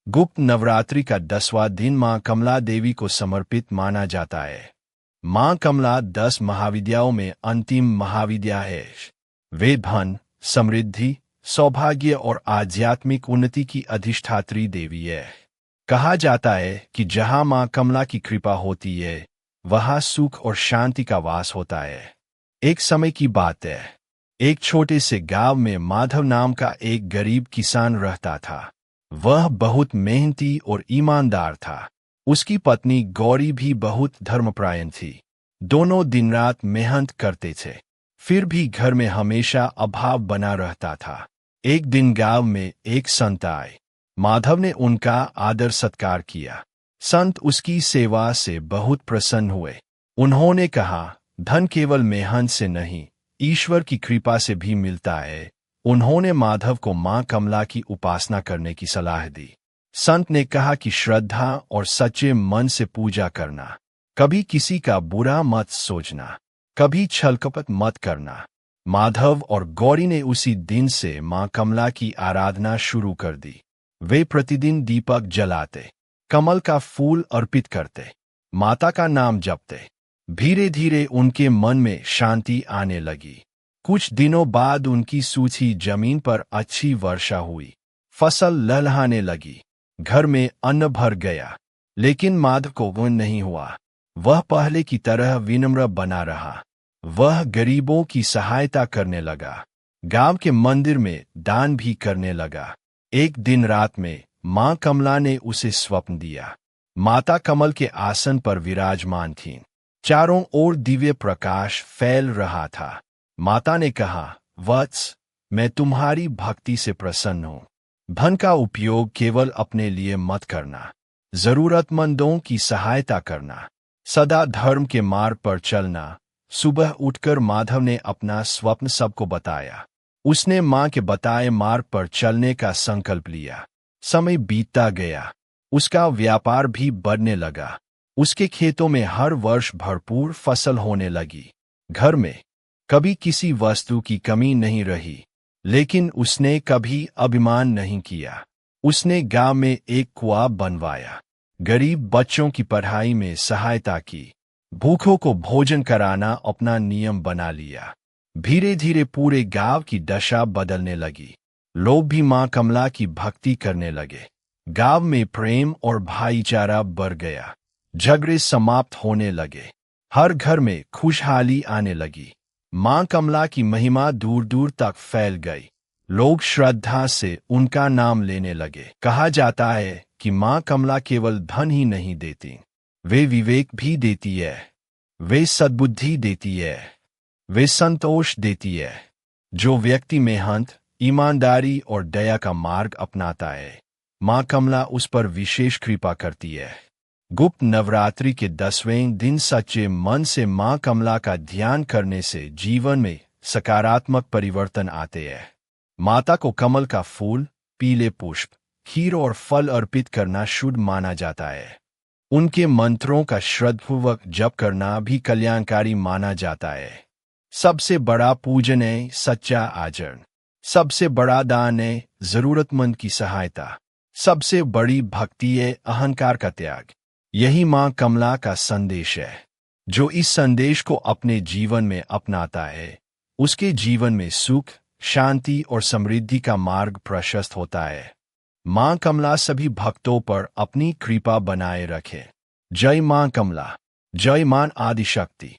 गुप्त नवरात्रि का 10वां दिन मां कमला देवी को समर्पित माना जाता है। मां कमला 10 महाविद्याओं में अंतिम महाविद्या है। वे धन, समृद्धि, सौभाग्य और आध्यात्मिक उन्नति की अधिष्ठात्री देवी है। कहा जाता है कि जहां मां कमला की कृपा होती है, वहां सुख और शांति का वास होता है। एक समय की बात है, एक छोटे से गांव में माधव नाम का एक गरीब किसान रहता था। वह बहुत मेहनती और ईमानदार था। उसकी पत्नी गौरी भी बहुत धर्मपरायण थी। दोनों दिन रात मेहनत करते थे, फिर भी घर में हमेशा अभाव बना रहता था। एक दिन गांव में एक संत आए। माधव ने उनका आदर सत्कार किया। संत उसकी सेवा से बहुत प्रसन्न हुए। उन्होंने कहा, धन केवल मेहनत से नहीं, ईश्वर की कृपा से भी मिलता है। उन्होंने माधव को मां कमला की उपासना करने की सलाह दी। संत ने कहा कि श्रद्धा और सच्चे मन से पूजा करना, कभी किसी का बुरा मत सोचना, कभी छलकपट मत करना। माधव और गौरी ने उसी दिन से मां कमला की आराधना शुरू कर दी। वे प्रतिदिन दीपक जलाते, कमल का फूल अर्पित करते, माता का नाम जपते। धीरे धीरे उनके मन में शांति आने लगी। कुछ दिनों बाद उनकी सूखी जमीन पर अच्छी वर्षा हुई। फसल लहलहाने लगी, घर में अन्न भर गया। लेकिन माधव को वो नहीं हुआ। वह पहले की तरह विनम्र बना रहा। वह गरीबों की सहायता करने लगा, गांव के मंदिर में दान भी करने लगा। एक दिन रात में मां कमला ने उसे स्वप्न दिया। माता कमल के आसन पर विराजमान थीं। चारों ओर दिव्य प्रकाश फैल रहा था। माता ने कहा, वत्स, मैं तुम्हारी भक्ति से प्रसन्न हूं। धन का उपयोग केवल अपने लिए मत करना, जरूरतमंदों की सहायता करना, सदा धर्म के मार्ग पर चलना। सुबह उठकर माधव ने अपना स्वप्न सबको बताया। उसने मां के बताए मार्ग पर चलने का संकल्प लिया। समय बीतता गया, उसका व्यापार भी बढ़ने लगा। उसके खेतों में हर वर्ष भरपूर फसल होने लगी। घर में कभी किसी वस्तु की कमी नहीं रही। लेकिन उसने कभी अभिमान नहीं किया। उसने गांव में एक कुआं बनवाया, गरीब बच्चों की पढ़ाई में सहायता की, भूखों को भोजन कराना अपना नियम बना लिया। धीरे धीरे पूरे गांव की दशा बदलने लगी। लोग भी मां कमला की भक्ति करने लगे। गांव में प्रेम और भाईचारा बढ़ गया। झगड़े समाप्त होने लगे। हर घर में खुशहाली आने लगी। मां कमला की महिमा दूर दूर तक फैल गई। लोग श्रद्धा से उनका नाम लेने लगे। कहा जाता है कि मां कमला केवल धन ही नहीं देती, वे विवेक भी देती है, वे सद्बुद्धि देती है, वे संतोष देती है। जो व्यक्ति मेहनत, ईमानदारी और दया का मार्ग अपनाता है, मां कमला उस पर विशेष कृपा करती है। गुप्त नवरात्रि के 10वें दिन सच्चे मन से मां कमला का ध्यान करने से जीवन में सकारात्मक परिवर्तन आते हैं। माता को कमल का फूल, पीले पुष्प, खीर और फल अर्पित करना शुभ माना जाता है। उनके मंत्रों का श्रद्धापूर्वक जप करना भी कल्याणकारी माना जाता है। सबसे बड़ा पूजन है सच्चा आचरण। सबसे बड़ा दान है जरूरतमंद की सहायता। सबसे बड़ी भक्ति है अहंकार का त्याग। यही मां कमला का संदेश है। जो इस संदेश को अपने जीवन में अपनाता है, उसके जीवन में सुख, शांति और समृद्धि का मार्ग प्रशस्त होता है। मां कमला सभी भक्तों पर अपनी कृपा बनाए रखे। जय मां कमला, जय मां आदिशक्ति।